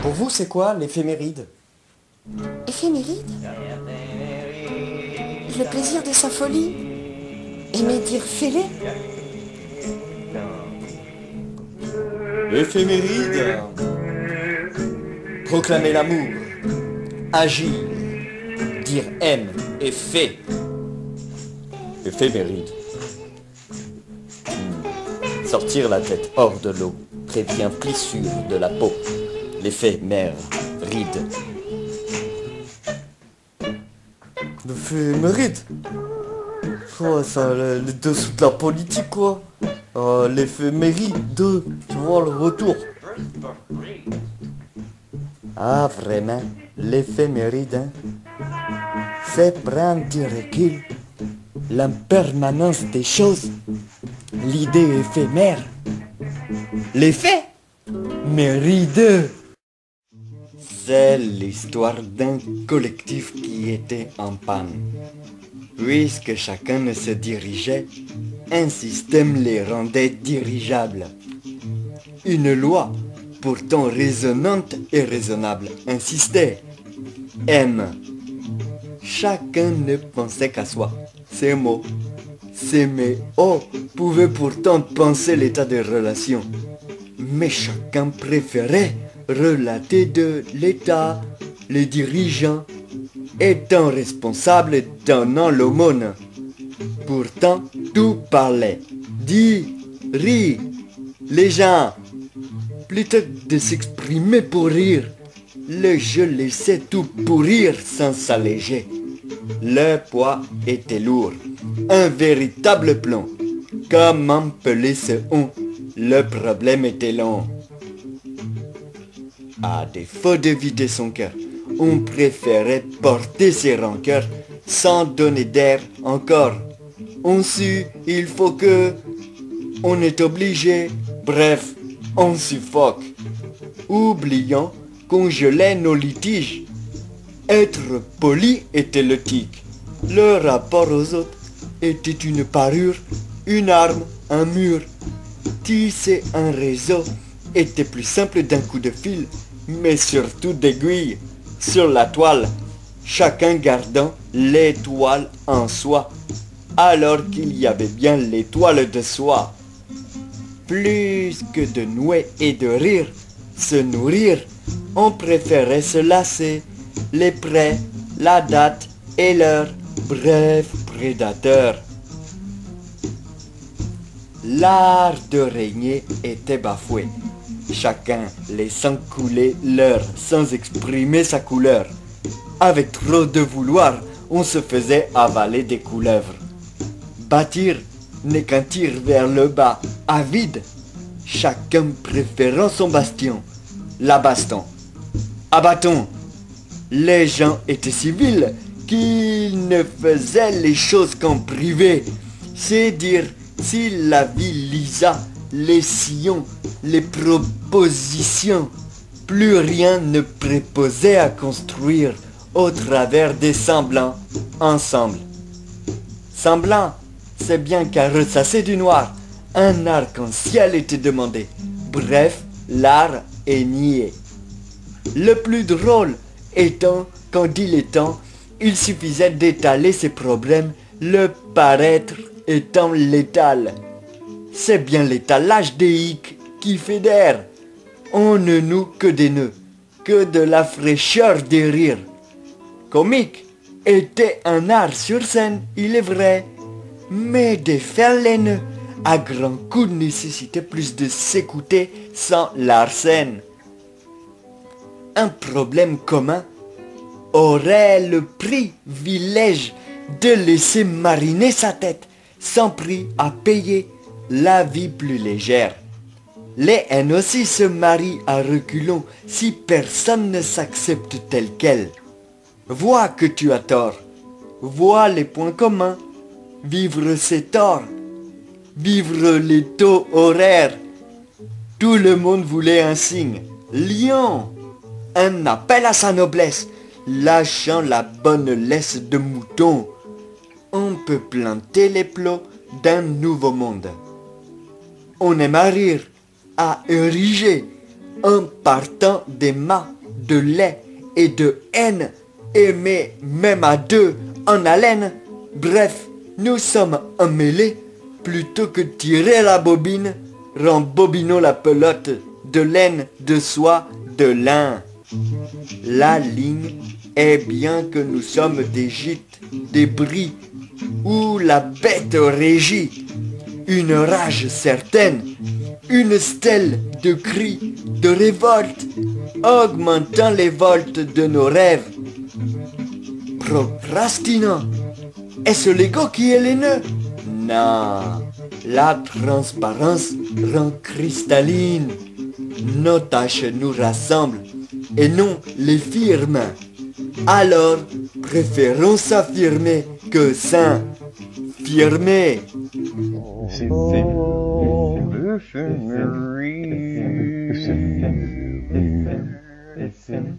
Pour vous, c'est quoi l'éphéméride? Éphéméride? Le plaisir de sa folie? Aimer dire fêlé? Éphéméride. Proclamer l'amour. Agir. Dire aime et fait. Éphéméride. Sortir la tête hors de l'eau prévient plissure de la peau. L'éphémère ride. L'éphéméride. Ouais, ça, les dessous de la politique, quoi. L'éphéméride, tu vois, le retour. Ah, vraiment, l'éphéméride, hein? C'est prendre du recul, l'impermanence des choses, l'idée éphémère, l'effet méride. C'est l'histoire d'un collectif qui était en panne. Puisque chacun ne se dirigeait, un système les rendait dirigeables. Une loi, pourtant résonnante et raisonnable, insistait. M. Chacun ne pensait qu'à soi. Ces mots, ces mots pouvaient pourtant penser l'état des relations. Mais chacun préférait relater de l'état, les dirigeants, étant responsables et donnant l'aumône. Pourtant, tout parlait. Dit, rit, les gens, plutôt que de s'exprimer pour rire, le jeu laissait tout pourrir sans s'alléger. Le poids était lourd, un véritable plomb. Comment peler ce on? Le problème était long. À défaut de vider son cœur, on préférait porter ses rancœurs sans donner d'air encore. On sut, il faut que, on est obligé, bref, on suffoque. Oubliant qu'on gelait nos litiges. Être poli était le tic. Le rapport aux autres était une parure, une arme, un mur. Tisser un réseau était plus simple d'un coup de fil, mais surtout d'aiguille sur la toile, chacun gardant l'étoile en soi, alors qu'il y avait bien l'étoile de soi. Plus que de nouer et de rire, se nourrir, on préférait se lasser, les prêts, la date et l'heure, bref, prédateur. L'art de régner était bafoué, chacun laissant couler l'heure sans exprimer sa couleur. Avec trop de vouloir, on se faisait avaler des couleuvres. Bâtir n'est qu'un tir vers le bas, avide, chacun préférant son bastion, la baston. Abattons, les gens étaient civils, qu'ils ne faisaient les choses qu'en privé, c'est dire si la vie lisa les sillons, les propositions, plus rien ne préposait à construire au travers des semblants ensemble. Semblant, c'est bien qu'à ressasser du noir, un arc-en-ciel était demandé. Bref, l'art est nié. Le plus drôle étant qu'en dilettant, il suffisait d'étaler ses problèmes, le paraître étant létal. C'est bien l'étalage des hicks qui fédère. On ne noue que des nœuds, que de la fraîcheur des rires. Comique était un art sur scène, il est vrai, mais défaire les nœuds à grands coups nécessitait plus de s'écouter sans l'arsène. Un problème commun aurait le privilège de laisser mariner sa tête sans prix à payer, la vie plus légère. Les haines aussi se marient à reculons si personne ne s'accepte tel quel. Vois que tu as tort, vois les points communs, vivre ses torts, vivre les taux horaires. Tout le monde voulait un signe, lion, un appel à sa noblesse, lâchant la bonne laisse de mouton. On peut planter les plots d'un nouveau monde. on aime à rire, à ériger, en partant des mâts de lait et de haine, aimer même à deux en haleine. Bref, nous sommes emmêlés, plutôt que tirer la bobine, rembobinons la pelote de laine, de soie, de lin. La ligne est bien que nous sommes des gîtes, des bris, où la bête régit. Une rage certaine, une stèle de cris, de révolte, augmentant les voltes de nos rêves. Procrastinant, est-ce l'ego qui est les nœuds? Non, la transparence rend cristalline. Nos tâches nous rassemblent et non les firmes. Alors, préférons s'affirmer que s'infirmer. Listen,